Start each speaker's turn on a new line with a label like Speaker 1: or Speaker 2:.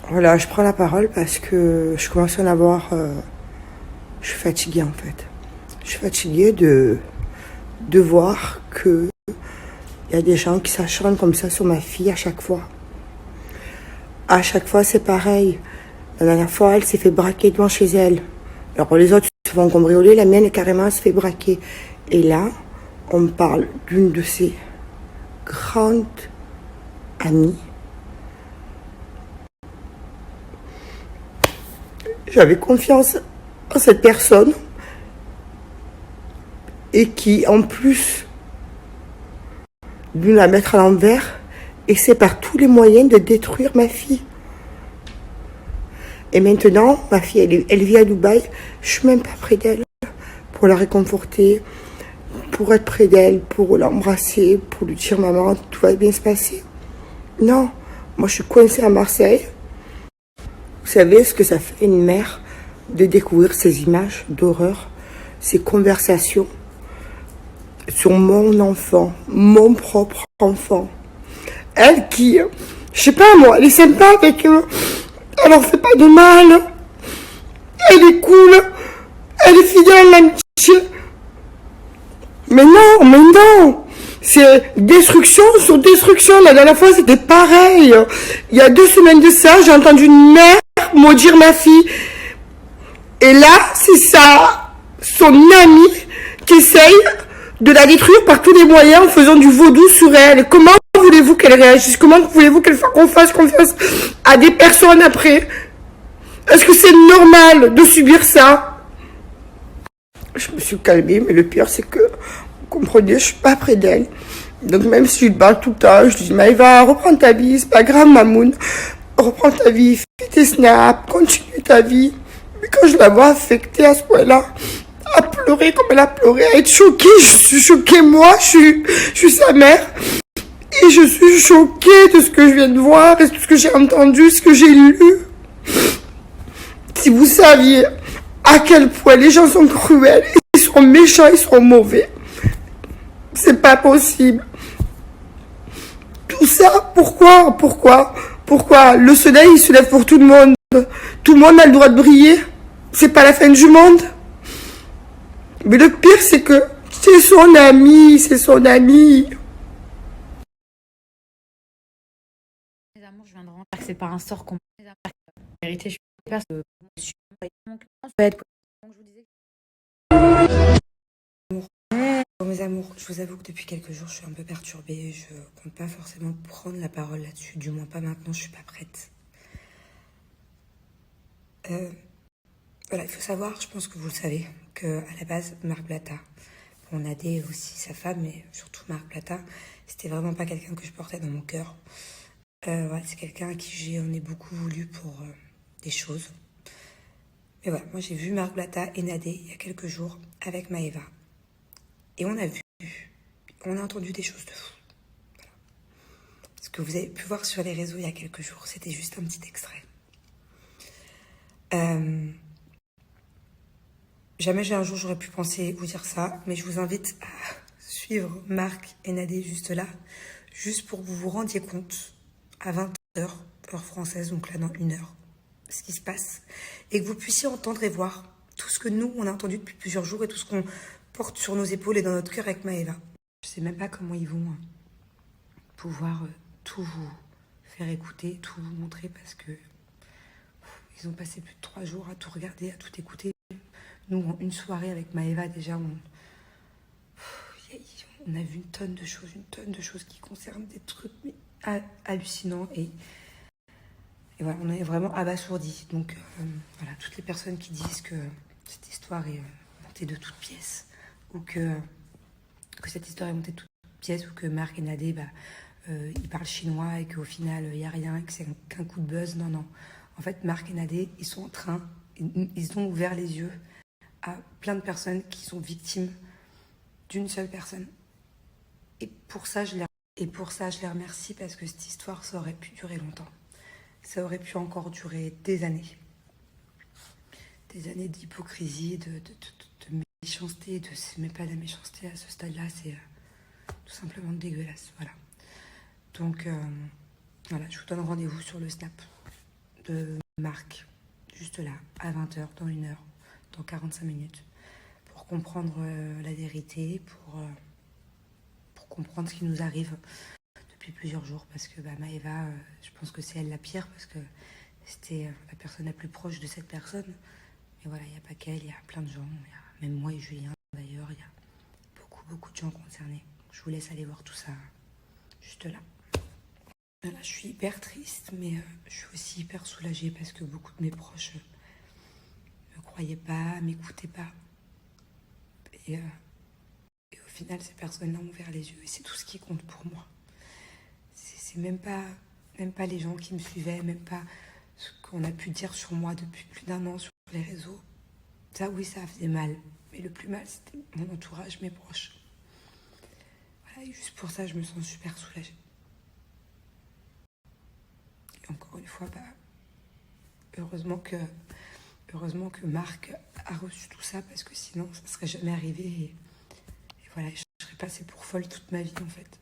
Speaker 1: Voilà, je prends la parole parce que je commence à en avoir... je suis fatiguée en fait. Je suis fatiguée de voir que il y a des gens qui s'acharnent comme ça sur ma fille à chaque fois. À chaque fois, c'est pareil. La dernière fois, elle s'est fait braquer devant chez elle. Alors les autres se font cambrioler, la mienne carrément elle se fait braquer. Et là, on me parle d'une de ses grandes amies. J'avais confiance en cette personne et qui, en plus de la mettre à l'envers, essaie par tous les moyens de détruire ma fille. Et maintenant, ma fille, elle vit à Dubaï. Je suis même pas près d'elle pour la réconforter, pour être près d'elle, pour l'embrasser, pour lui dire maman, tout va bien se passer. Non, moi je suis coincée à Marseille. Vous savez ce que ça fait une mère de découvrir ces images d'horreur, ces conversations sur mon enfant, mon propre enfant. Elle qui, je sais pas moi, elle est sympa avec eux, elle leur fait pas de mal, elle est cool, elle est fidèle à l'amitié. Mais non, c'est destruction sur destruction. La dernière fois, c'était pareil. Il y a 2 semaines de ça, j'ai entendu une mère maudire ma fille. Et là, c'est ça, son amie qui essaye de la détruire par tous les moyens en faisant du vaudou sur elle. Comment voulez-vous qu'elle réagisse? Comment voulez-vous qu'on fasse confiance à des personnes après? Est-ce que c'est normal de subir ça? Je me suis calmée, mais le pire, c'est que, vous comprenez, je suis pas près d'elle. Donc même si je lui parle tout le temps, je lui dis, Maëva, reprends ta vie, c'est pas grave, Mamoun. Reprends ta vie, fais tes snaps, continue ta vie. Mais quand je la vois affectée à ce point-là, à pleurer comme elle a pleuré, à être choquée, je suis choquée, moi, je suis sa mère. Et je suis choquée de ce que je viens de voir, et de ce que j'ai entendu, ce que j'ai lu. Si vous saviez à quel point les gens sont cruels, ils sont méchants, ils sont mauvais. C'est pas possible. Tout ça, pourquoi le soleil, il se lève pour tout le monde. Tout le monde a le droit de briller. C'est pas la fin du monde. Mais le pire, c'est que c'est son ami, c'est son ami.
Speaker 2: Les amours, je viens de rentrer que c'est pas un sort qu'on en vérité, je suis pas ce donc je vous disais
Speaker 3: Bon, mes amours, je vous avoue que depuis quelques jours, je suis un peu perturbée. Je compte pas forcément prendre la parole là-dessus. Du moins pas maintenant, je suis pas prête. Voilà, il faut savoir, je pense que vous le savez, que à la base, Marc Blatta, on a des aussi sa femme, mais surtout Marc Blatta, c'était vraiment pas quelqu'un que je portais dans mon cœur. Voilà, c'est quelqu'un à qui j'en ai beaucoup voulu pour des choses. Mais voilà, moi j'ai vu Marc Blatta et Nadé il y a quelques jours avec Maëva. Et on a entendu des choses de fou. Voilà. Ce que vous avez pu voir sur les réseaux il y a quelques jours, c'était juste un petit extrait. Jamais un jour j'aurais pu penser vous dire ça, mais je vous invite à suivre Marc et Nadé juste là, juste pour que vous vous rendiez compte à 20h, heure française, donc là dans 1 heure, ce qui se passe, et que vous puissiez entendre et voir tout ce que nous, on a entendu depuis plusieurs jours et tout ce qu'on porte sur nos épaules et dans notre cœur avec Maëva. Je sais même pas comment ils vont pouvoir tout vous faire écouter, tout vous montrer, parce que ils ont passé plus de 3 jours à tout regarder, à tout écouter. Nous, en une soirée avec Maëva, déjà, on a vu une tonne de choses qui concernent des trucs hallucinants. Et voilà, on est vraiment abasourdis. Donc, voilà, toutes les personnes qui disent que cette histoire est montée de toutes pièces, ou que cette histoire est montée de toutes pièces, ou que Marc et Nadé, ils parlent chinois et qu'au final, il n'y a rien, que c'est qu'un coup de buzz. Non. En fait, Marc et Nadé, ils sont en train, ils ont ouvert les yeux à plein de personnes qui sont victimes d'une seule personne. Et pour ça, je les remercie, parce que cette histoire, ça aurait pu durer longtemps. Ça aurait pu encore durer des années. Des années d'hypocrisie, de méchanceté, c'est même pas de la méchanceté à ce stade-là, c'est tout simplement dégueulasse. Voilà. Donc, voilà, je vous donne rendez-vous sur le Snap de Marc, juste là, à 20h, dans 1 heure, dans 45 minutes, pour comprendre la vérité, pour comprendre ce qui nous arrive depuis plusieurs jours. Parce que Maëva, je pense que c'est elle la pire, parce que c'était la personne la plus proche de cette personne. Mais voilà, il n'y a pas qu'elle, il y a plein de gens, il y a même moi et Julien d'ailleurs, il y a beaucoup de gens concernés. Je vous laisse aller voir tout ça, juste là. Là, je suis hyper triste, mais je suis aussi hyper soulagée parce que beaucoup de mes proches ne me croyaient pas, m'écoutaient pas. Et au final, ces personnes-là m'ont ouvert les yeux et c'est tout ce qui compte pour moi. C'est même pas les gens qui me suivaient, même pas ce qu'on a pu dire sur moi depuis plus d'1 an sur les réseaux. Ça, oui, ça faisait mal. Mais le plus mal, c'était mon entourage, mes proches. Voilà, et juste pour ça, je me sens super soulagée. Et encore une fois, heureusement que Marc a reçu tout ça, parce que sinon, ça ne serait jamais arrivé. Et voilà, je serais passée pour folle toute ma vie, en fait.